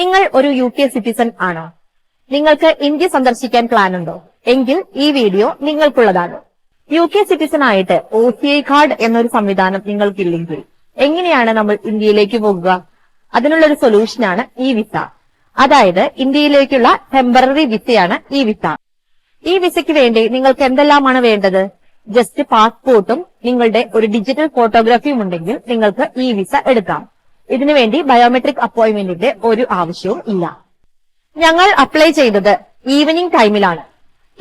നിങ്ങൾ ഒരു UK citizen ആണോ? നിങ്ങൾക്ക് ഇന്ത്യ സന്ദർശിക്കാൻ പ്ലാൻ ഉണ്ടോ? എങ്കിൽ ഈ വീഡിയോ നിങ്ങൾക്കുള്ളതാണ്. UK സിറ്റിസൺ ആയിട്ട് OCI കാർഡ് എന്നൊരു സംവിധാനം നിങ്ങൾക്കില്ലെങ്കിൽ എങ്ങനെയാണ് നമ്മൾ ഇന്ത്യയിലേക്ക് പോകുക? അതിനുള്ളൊരു സൊല്യൂഷനാണ് ഈ വിസ. അതായത് ഇന്ത്യയിലേക്കുള്ള ടെമ്പററി വിസയാണ് ഈ വിസ. ഈ വിസയ്ക്ക് വേണ്ടി നിങ്ങൾക്ക് എന്തെല്ലാമാണ് വേണ്ടത്? ജസ്റ്റ് പാസ്പോർട്ടും നിങ്ങളുടെ ഒരു ഡിജിറ്റൽ ഫോട്ടോഗ്രാഫിയും ഉണ്ടെങ്കിൽ നിങ്ങൾക്ക് ഈ വിസ എടുക്കാം. ഇതിനുവേണ്ടി ബയോമെട്രിക് അപ്പോയിന്റ്മെന്റിന്റെ ഒരു ആവശ്യവും ഇല്ല. ഞങ്ങൾ അപ്ലൈ ചെയ്തത് ഈവനിംഗ് ടൈമിലാണ്.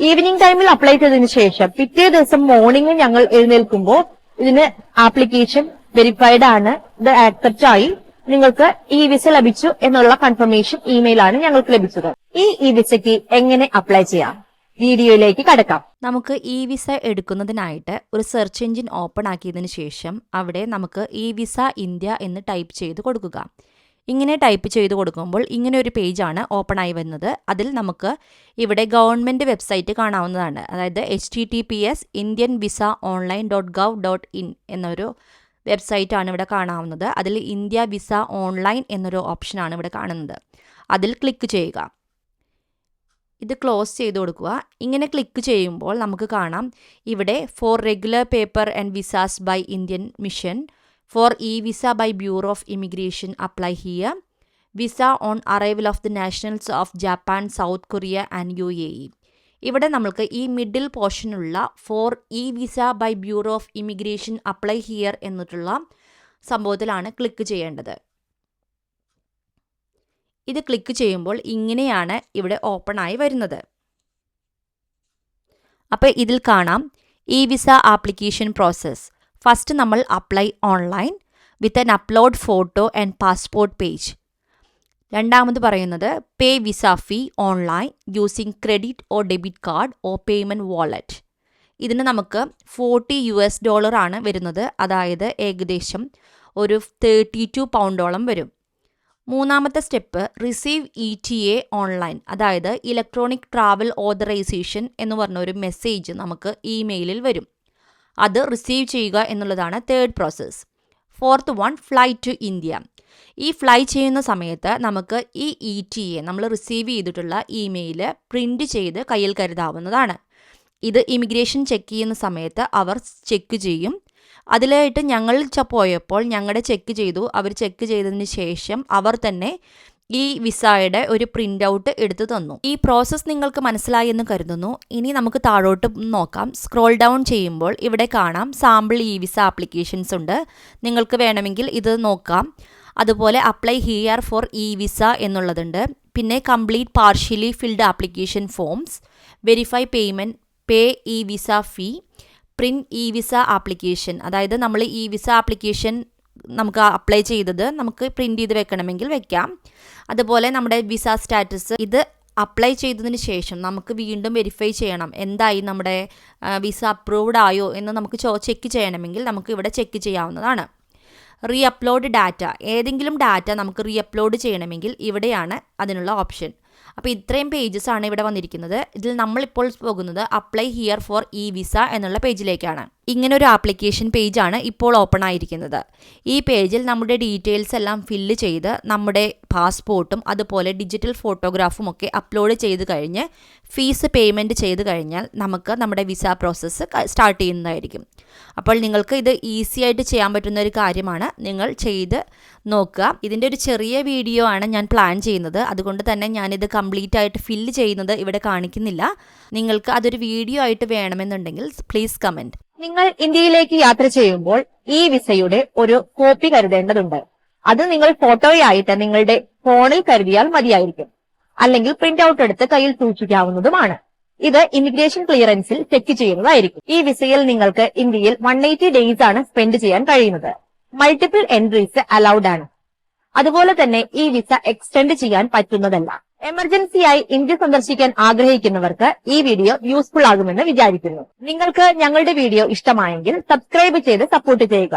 ഈവനിംഗ് ടൈമിൽ അപ്ലൈ ചെയ്തതിനു ശേഷം പിറ്റേ ദിവസം മോർണിംഗ് ഞങ്ങൾ എഴുന്നേൽക്കുമ്പോൾ ഇതിന് ആപ്ലിക്കേഷൻ വെരിഫൈഡ് ആണ്, ഇത് ആക്സെപ്റ്റ് ആയി, നിങ്ങൾക്ക് ഈ വിസ ലഭിച്ചു എന്നുള്ള കൺഫർമേഷൻ ഇമെയിലാണ് ഞങ്ങൾക്ക് ലഭിച്ചത്. ഈ വിസയ്ക്ക് എങ്ങനെ അപ്ലൈ ചെയ്യാം? വീഡിയോയിലേക്ക് കടക്കാം. നമുക്ക് ഇ വിസ എടുക്കുന്നതിനായിട്ട് ഒരു സെർച്ച് എഞ്ചിൻ ഓപ്പൺ ആക്കിയതിന് ശേഷം അവിടെ നമുക്ക് ഇ വിസ ഇന്ത്യ എന്ന് ടൈപ്പ് ചെയ്ത് കൊടുക്കുക. ഇങ്ങനെ ടൈപ്പ് ചെയ്ത് കൊടുക്കുമ്പോൾ ഇങ്ങനെ ഒരു പേജാണ് ഓപ്പൺ ആയി വരുന്നത്. അതിൽ നമുക്ക് ഇവിടെ ഗവൺമെൻറ് വെബ്സൈറ്റ് കാണാവുന്നതാണ്. അതായത് https indianvisaonline.gov.in എന്നൊരു വെബ്സൈറ്റാണ് ഇവിടെ കാണാവുന്നത്. അതിൽ ഇന്ത്യ വിസ ഓൺലൈൻ എന്നൊരു ഓപ്ഷനാണ് ഇവിടെ കാണുന്നത്. അതിൽ ക്ലിക്ക് ചെയ്യുക. ഇത് ക്ലോസ് ചെയ്ത് കൊടുക്കുക. ഇങ്ങനെ ക്ലിക്ക് ചെയ്യുമ്പോൾ നമുക്ക് കാണാം ഇവിടെ for regular paper and visas by Indian mission, for e visa by bureau of immigration apply here, visa on arrival of the nationals of Japan, South Korea and UAE. ഇവിടെ നമ്മൾക്ക് ഈ മിഡിൽ പോർഷനുള്ള for e visa by bureau of immigration apply here എന്നിട്ടുള്ള സംഭവത്തിലാണ് click ചെയ്യേണ്ടത്. ഇത് click ചെയ്യുമ്പോൾ ഇങ്ങനെയാണ് ഇവിടെ ഓപ്പൺ ആയി വരുന്നത്. അപ്പോൾ ഇതിൽ കാണാം e visa application process. First നമ്മൾ apply online with an upload photo and passport page. രണ്ടാമത് പറയുന്നത് pay visa fee online using credit or debit card or payment wallet. ഇതിന് നമുക്ക് $40 ആണ് വരുന്നത്. അതായത് ഏകദേശം ഒരു 32 പൗണ്ടോളം വരും. മൂന്നാമത്തെ സ്റ്റെപ്പ് റിസീവ് ETA ഓൺലൈൻ, അതായത് ഇലക്ട്രോണിക് ട്രാവൽ ഓതറൈസേഷൻ എന്ന് പറഞ്ഞ ഒരു മെസ്സേജ് നമുക്ക് ഇമെയിലിൽ വരും. അത് റിസീവ് ചെയ്യുക എന്നുള്ളതാണ് third process. Fourth one fly to India. ഈ ഫ്ലൈ ചെയ്യുന്ന സമയത്ത് നമുക്ക് ഈ ETA നമ്മൾ റിസീവ് ചെയ്തിട്ടുള്ള ഇമെയിൽ പ്രിൻ്റ് ചെയ്ത് കയ്യിൽ കരുതാവുന്നതാണ്. ഇത് ഇമിഗ്രേഷൻ ചെക്ക് ചെയ്യുന്ന സമയത്ത് അവർ ചെക്ക് ചെയ്യും. അതിലായിട്ട് ഞങ്ങൾ പോയപ്പോൾ ഞങ്ങളുടെ ചെക്ക് ചെയ്തു. അവർ ചെക്ക് ചെയ്തതിന് ശേഷം അവർ തന്നെ ഈ വിസയുടെ ഒരു പ്രിൻ്റ് ഔട്ട് എടുത്തു തന്നു. ഈ പ്രോസസ്സ് നിങ്ങൾക്ക് മനസ്സിലായി എന്ന് കരുതുന്നു. ഇനി നമുക്ക് താഴോട്ട് നോക്കാം. സ്ക്രോൾ ഡൗൺ ചെയ്യുമ്പോൾ ഇവിടെ കാണാം സാമ്പിൾ ഇ വിസ ആപ്ലിക്കേഷൻസ് ഉണ്ട്. നിങ്ങൾക്ക് വേണമെങ്കിൽ ഇത് നോക്കാം. അതുപോലെ apply here for e visa എന്നുള്ളതുണ്ട്. പിന്നെ complete partially filled application forms, verify payment, pay e visa fee, print e visa application. അതായത് നമ്മൾ ഇ വിസ ആപ്ലിക്കേഷൻ നമുക്ക് അപ്ലൈ ചെയ്തത് നമുക്ക് പ്രിൻ്റ് ചെയ്ത് വെക്കണമെങ്കിൽ വെക്കാം. അതുപോലെ നമ്മുടെ വിസ സ്റ്റാറ്റസ്, ഇത് അപ്ലൈ ചെയ്തതിന് ശേഷം നമുക്ക് വീണ്ടും വെരിഫൈ ചെയ്യണം എന്തായി നമ്മുടെ വിസ അപ്രൂവ്ഡ് ആയോ എന്ന് നമുക്ക് ചെക്ക് ചെയ്യണമെങ്കിൽ നമുക്ക് ഇവിടെ ചെക്ക് ചെയ്യാവുന്നതാണ്. റീ അപ്ലോഡ് ഡാറ്റ, ഏതെങ്കിലും ഡാറ്റ നമുക്ക് റീ അപ്ലോഡ് ചെയ്യണമെങ്കിൽ ഇവിടെയാണ് അതിനുള്ള ഓപ്ഷൻ. അപ്പോൾ ഇത്രയും പേജസ് ആണ് ഇവിടെ വന്നിരിക്കുന്നത്. ഇതിൽ നമ്മളിപ്പോൾ പോകുന്നത് apply here for e visa എന്നുള്ള പേജിലേക്കാണ്. ഇങ്ങനെ ഒരു ആപ്ലിക്കേഷൻ പേജാണ് ഇപ്പോൾ ഓപ്പൺ ആയിരിക്കുന്നത്. ഈ പേജിൽ നമ്മുടെ ഡീറ്റെയിൽസ് എല്ലാം ഫില്ല് ചെയ്ത് നമ്മുടെ പാസ്പോർട്ടും അതുപോലെ ഡിജിറ്റൽ ഫോട്ടോഗ്രാഫും ഒക്കെ അപ്ലോഡ് ചെയ്ത് കഴിഞ്ഞ് ഫീസ് പേയ്മെൻറ്റ് ചെയ്ത് കഴിഞ്ഞാൽ നമുക്ക് നമ്മുടെ വിസ പ്രോസസ്സ് സ്റ്റാർട്ട് ചെയ്യുന്നതായിരിക്കും. അപ്പോൾ നിങ്ങൾക്ക് ഇത് ഈസി ആയിട്ട് ചെയ്യാൻ പറ്റുന്ന ഒരു കാര്യമാണ്. നിങ്ങൾ ചെയ്ത് നോക്കുക. ഇതിൻ്റെ ഒരു ചെറിയ വീഡിയോ ആണ് ഞാൻ പ്ലാൻ ചെയ്യുന്നത്. അതുകൊണ്ട് തന്നെ ഞാനിത് കംപ്ലീറ്റ് ആയിട്ട് ഫില്ല് ചെയ്യുന്നത് ഇവിടെ കാണിക്കുന്നില്ല. നിങ്ങൾക്ക് അതൊരു വീഡിയോ ആയിട്ട് വേണമെന്നുണ്ടെങ്കിൽ പ്ലീസ് കമൻറ്റ്. നിങ്ങൾ ഇന്ത്യയിലേക്ക് യാത്ര ചെയ്യുമ്പോൾ ഈ വിസയുടെ ഒരു കോപ്പി കരുതേണ്ടതുണ്ട്. അത് നിങ്ങൾ ഫോട്ടോയായിട്ട് നിങ്ങളുടെ ഫോണിൽ കരുതിയാൽ മതിയായിരിക്കും. അല്ലെങ്കിൽ പ്രിന്റ് ഔട്ട് എടുത്ത് കയ്യിൽ സൂക്ഷിക്കാവുന്നതുമാണ്. ഇത് ഇമിഗ്രേഷൻ ക്ലിയറൻസിൽ ചെക്ക് ചെയ്യുന്നതായിരിക്കും. ഈ വിസയിൽ നിങ്ങൾക്ക് ഇന്ത്യയിൽ 180 ഡേയ്സ് ആണ് സ്പെൻഡ് ചെയ്യാൻ കഴിയുന്നത്. മൾട്ടിപ്പിൾ എൻട്രീസ് അലൗഡ് ആണ്. അതുപോലെ തന്നെ ഈ വിസ എക്സ്റ്റെൻഡ് ചെയ്യാൻ പറ്റുന്നതല്ല. എമർജൻസിയായി ഇന്ത്യ സന്ദർശിക്കാൻ ആഗ്രഹിക്കുന്നവർക്ക് ഈ വീഡിയോ യൂസ്ഫുൾ ആകുമെന്ന് വിചാരിക്കുന്നു. നിങ്ങൾക്ക് ഞങ്ങളുടെ വീഡിയോ ഇഷ്ടമായെങ്കിൽ സബ്സ്ക്രൈബ് ചെയ്ത് സപ്പോർട്ട് ചെയ്യുക.